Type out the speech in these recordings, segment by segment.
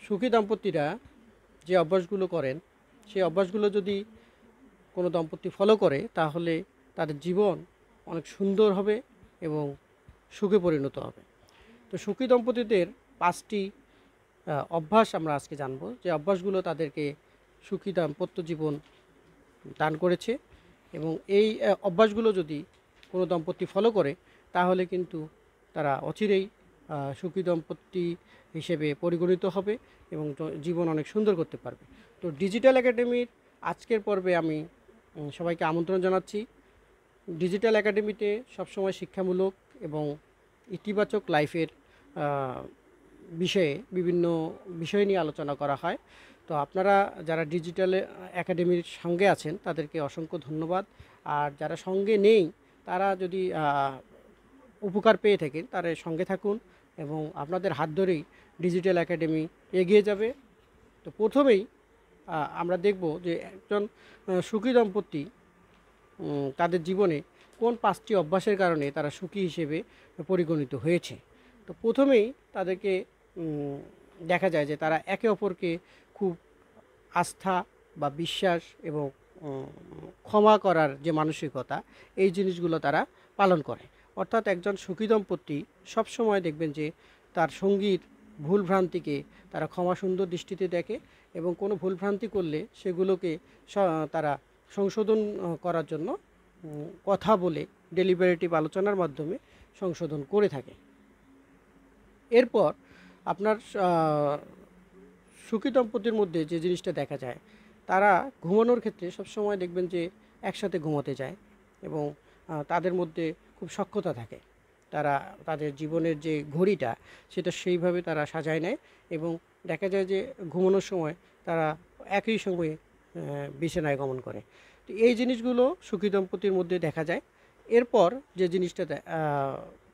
সুখী দম্পতিরা যে অভ্যাসগুলো করেন সেই অভ্যাসগুলো যদি কোনো দম্পতি ফলো করে তাহলে তাদের জীবন অনেক সুন্দর হবে এবং সুখে পরিণত হবে। তো সুখী দম্পতিদের 5টি অভ্যাস আমরা আজকে জানব, যে অভ্যাসগুলো তাদেরকে সুখী দাম্পত্য জীবন দান করেছে এবং এই অভ্যাসগুলো যদি কোনো দম্পতি ফলো করে তাহলে কিন্তু তারা অচিরেই সুখী দম্পতি হিসেবে পরিগণিত হবে এবং জীবন অনেক সুন্দর করতে পারবে। তো ডিজিটাল একাডেমির আজকের পর্বে আমি সবাইকে আমন্ত্রণ জানাচ্ছি। ডিজিটাল একাডেমিতে সবসময় শিক্ষামূলক এবং ইতিবাচক লাইফের বিষয়ে বিভিন্ন বিষয় নিয়ে আলোচনা করা হয়। তো আপনারা যারা ডিজিটাল একাডেমির সঙ্গে আছেন তাদেরকে অসংখ্য ধন্যবাদ। আর যারা সঙ্গে নেই তারা যদি উপকার পেয়ে থাকেন তারা সঙ্গে থাকুন এবং আপনাদের হাত ধরেই ডিজিটাল একাডেমি এগিয়ে যাবে। তো প্রথমেই আমরা দেখব যে একজন সুখী দম্পতি তাদের জীবনে কোন 5টি অভ্যাসের কারণে তারা সুখী হিসেবে পরিগণিত হয়েছে। তো প্রথমেই তাদেরকে দেখা যায় যে তারা একে অপরকে খুব আস্থা বা বিশ্বাস এবং ক্ষমা করার যে মানসিকতা, এই জিনিসগুলো তারা পালন করে। অর্থাৎ একজন সুখী দম্পতি সবসময় দেখবেন যে তার সঙ্গীর ভুলভ্রান্তিকে তারা ক্ষমা সুন্দর দৃষ্টিতে দেখে এবং কোনো ভুলভ্রান্তি করলে সেগুলোকে তারা সংশোধন করার জন্য কথা বলে ডেলিবারেটিভ আলোচনার মাধ্যমে সংশোধন করে থাকে। এরপর আপনার সুখী দম্পতির মধ্যে যে জিনিসটা দেখা যায়, তারা ঘুমানোর ক্ষেত্রে সবসময় দেখবেন যে একসাথে ঘুমোতে যায় এবং তাদের মধ্যে খুব সখ্যতা থাকে। তারা তাদের জীবনের যে ঘড়িটা সেটা সেইভাবে তারা সাজায় নেয় এবং দেখা যায় যে ঘুমানোর সময় তারা একই সময়ে বিছানায় গমন করে। তো এই জিনিসগুলো সুখী দম্পতির মধ্যে দেখা যায়। এরপর যে জিনিসটা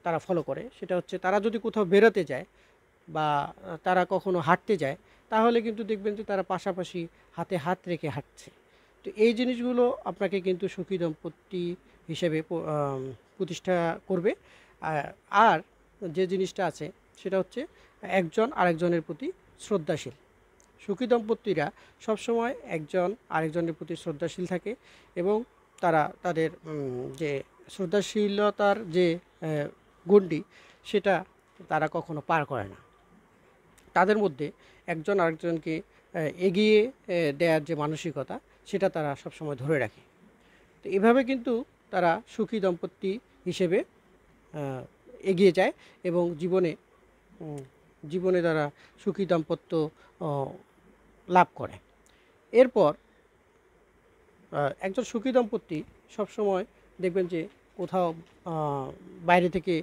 তারা ফলো করে সেটা হচ্ছে, তারা যদি কোথাও বেরোতে যায় বা তারা কখনো হাঁটতে যায় তাহলে কিন্তু দেখবেন যে তারা পাশাপাশি হাতে হাত রেখে হাঁটছে। তো এই জিনিসগুলো আপনাকে কিন্তু সুখী দম্পতি হিসেবে প্রতিষ্ঠা করবে। আর যে জিনিসটা আছে সেটা হচ্ছে একজন আরেকজনের প্রতি শ্রদ্ধাশীল। সুখী দম্পতিরা সবসময় একজন আরেকজনের প্রতি শ্রদ্ধাশীল থাকে এবং তারা তাদের যে শ্রদ্ধাশীলতার যে গণ্ডি সেটা তারা কখনো পার করে না। তাদের মধ্যে একজন আরেকজনকে এগিয়ে দেওয়ার যে মানসিকতা সেটা তারা সবসময় ধরে রাখে। তো এভাবে কিন্তু তারা সুখী দম্পতি হিসেবে এগিয়ে যায় এবং জীবনে তারা সুখী দাম্পত্য লাভ করে। এরপর একজন সুখী দম্পতি সবসময় দেখবেন যে কোথাও বাইরে থেকে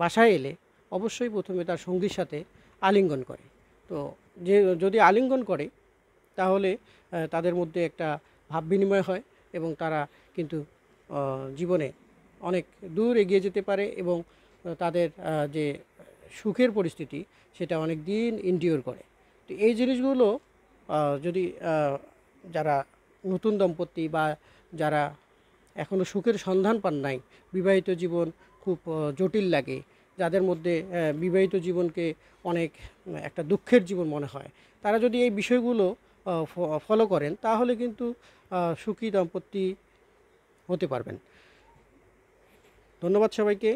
বাসায় এলে অবশ্যই প্রথমে তার সঙ্গীর সাথে আলিঙ্গন করে। তো যদি আলিঙ্গন করে তাহলে তাদের মধ্যে একটা ভাব বিনিময় হয় এবং তারা কিন্তু জীবনে অনেক দূর এগিয়ে যেতে পারে এবং তাদের যে সুখের পরিস্থিতি সেটা অনেক দিন এনডিওর করে। তো এই জিনিসগুলো যদি যারা নতুন দম্পতি বা যারা এখনও সুখের সন্ধান পান নাই, বিবাহিত জীবন খুব জটিল লাগে, যাদের মধ্যে বিবাহিত জীবনকে অনেক একটা দুঃখের জীবন মনে হয়, তারা যদি এই বিষয়গুলো ফলো করেন তাহলে কিন্তু সুখী দম্পতি হতে পারবেন। ধন্যবাদ সবাইকে।